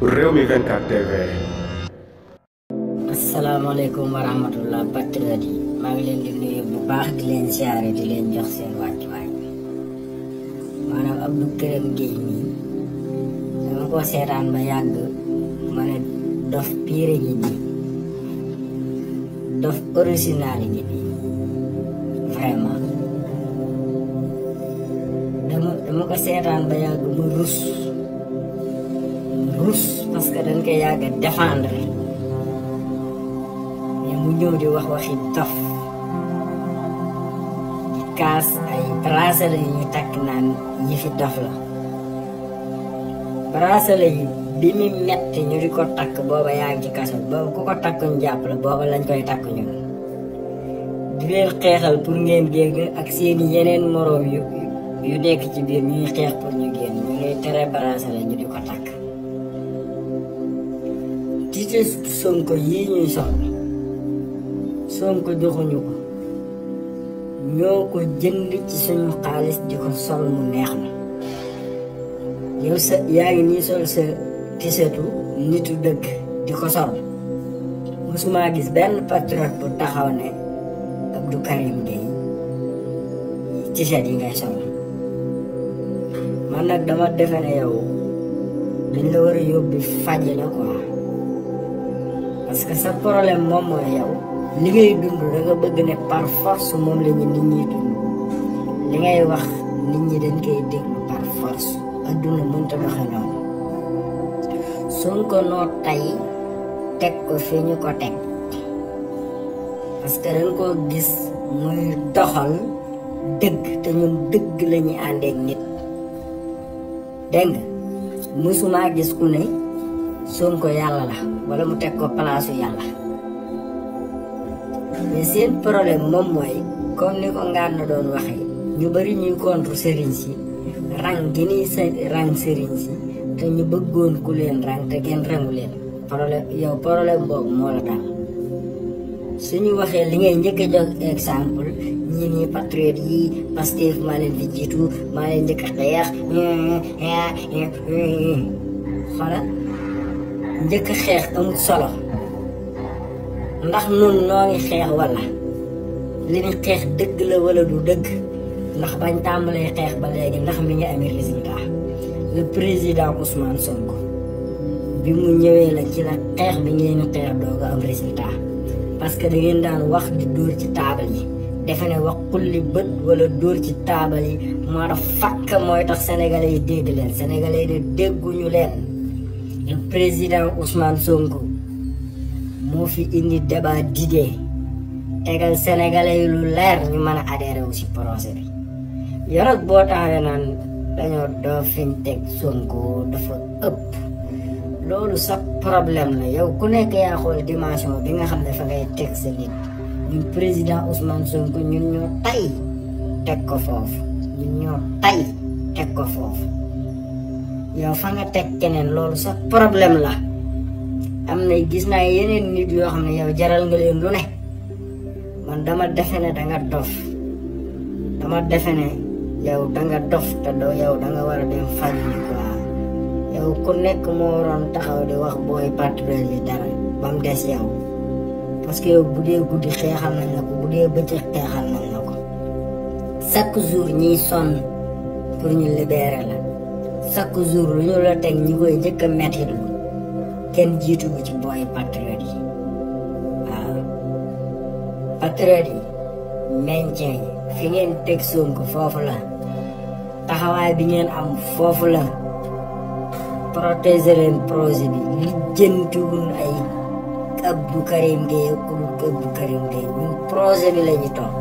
Rewmi 24 TV. Assalamualaikum warahmatullahi wabarakatuh. maa ngi leen di nuyu bu baax di leen siyaare di leen jox seen wàccuwaay. maanaam Abdou Karim Gueye nii dama ko seetaan ba yàgg ma ne dof pire gi nii dof original gi nii vraiment dama ko seetaan ba yàgg ma rus parce que dañ koy yàgg a défendre mais mu ñëw di wax waxi dof di kaas ay bracelet yi ñu takk naan yi fi dof la bracelet yi bi mu metti ñu di ko takk booba yaa ngi ci kaso booba ku ko takk ñu jàpp la booba lañ koy takk ñun di leen xeexal pour ngeen génn ak seeni yeneen moroom yu nekk ci biir ñuy xeex pour ñu génn ñu lay tere bracelet ñu di ko takk titre Sonko yii ñuy sol Sonko joxuñu ko ñoo ko jënd ci suñu xaalis di ko sol mu neex na yow sa yaa ngi nii sol sa tisetu nitu dëgg di ko sol musuma gis benn patriote bu taxaw ne Abdou Karim Gueye tiset yi ngay sol man nag dama defe ne yow dañ la war a yóbbi faji la quoi parce que sa problème moom mooy yow li ngay dund da nga bëgg ne par force moom la ñu nit ñi dund li ngay wax nit ñi dañ koy déglu par force adduna mënta doxe noonu Sonko noo tay teg ko fi ñu ko teg parce que dañ koo gis muy doxal dëgg te ñun dëgg la ñuy àndeek nit dégg nga musuma gis ku ne Sonko yàlla la wala mu teg ko palaasu yàlla mais seen problème moom mooy comme ni ko ngaan na doon waxee ñu bari ñuy contre sëriñ si rang gi ni rang sëriñ si te ñu bëggoon ku leen rang te kenn rangu leen problème boobu moo la daal suñu waxee li ngay njëkk a jox exemple ñii nii patriote yi Pastef maa leen fi jiitu maa leen njëkk a xeex xoolal njëkk xeex amul solo ndax nun noo ngi xeex wala li ñu xeex dëgg la wala du dëgg ndax bañ tàmbalee xeex ba léegi ndax mi ngi amee résultat le président Ousmane Sonko bi mu ñëwee la ci la xeex bi ngeen xeex doo ko am résultat parce que da ngeen daan wax di dóor ci taabal yi defe ne wax xulli bët wala dóor ci taabal yi moo tax fakk mooy tax sénégalais yi dégg leen sénégalais yi ne dégguñu leen le président Ousmane Sonko moo fi indi débat d'idées tegal sénégalais yi lu leer ñu mën a adhéré wu si projet bi yow nag boo taxawee naan dañoo doo fiñ teg Sonko dafa ëpp loolu sa problème la yow ku nekk yaa xool dimension bi nga xam ne fa ngay teg sa nit ñun président Ousmane Sonko ñun ñoo tay teg ko foofu ñun ñoo tay teg ko foofu yow fa nga teg keneen loolu sa problème la am na gis naa yeneen nit yoo xam ne yow jaral nga leen lu ne man dama defe ne danga dof dama defe ne yow danga dof te doo yow danga war a dem faj ni quoi yow ku nekk moo waroon taxaw di wax booy patriote yi dara ba mu des yow parce que yow bu dee guddi xeexal nañ la ko bu dee bëccëg xeexal nañ la ko chaque jour ñiy sonn pour ñu libérer la chaque jour lu ñu la teg ñi koy njëkk a mettit lu kenn jiitu ko ci booy patriote yi waaw patriote yi maintien yi fi ngeen teg Sonko foofu la taxawaay bi ngeen am foofu la protéger leen projet bi lijjantiwul ay Abdou Karim Gueye ak Abdou Karim Gueye ñun projet bi la ñu topp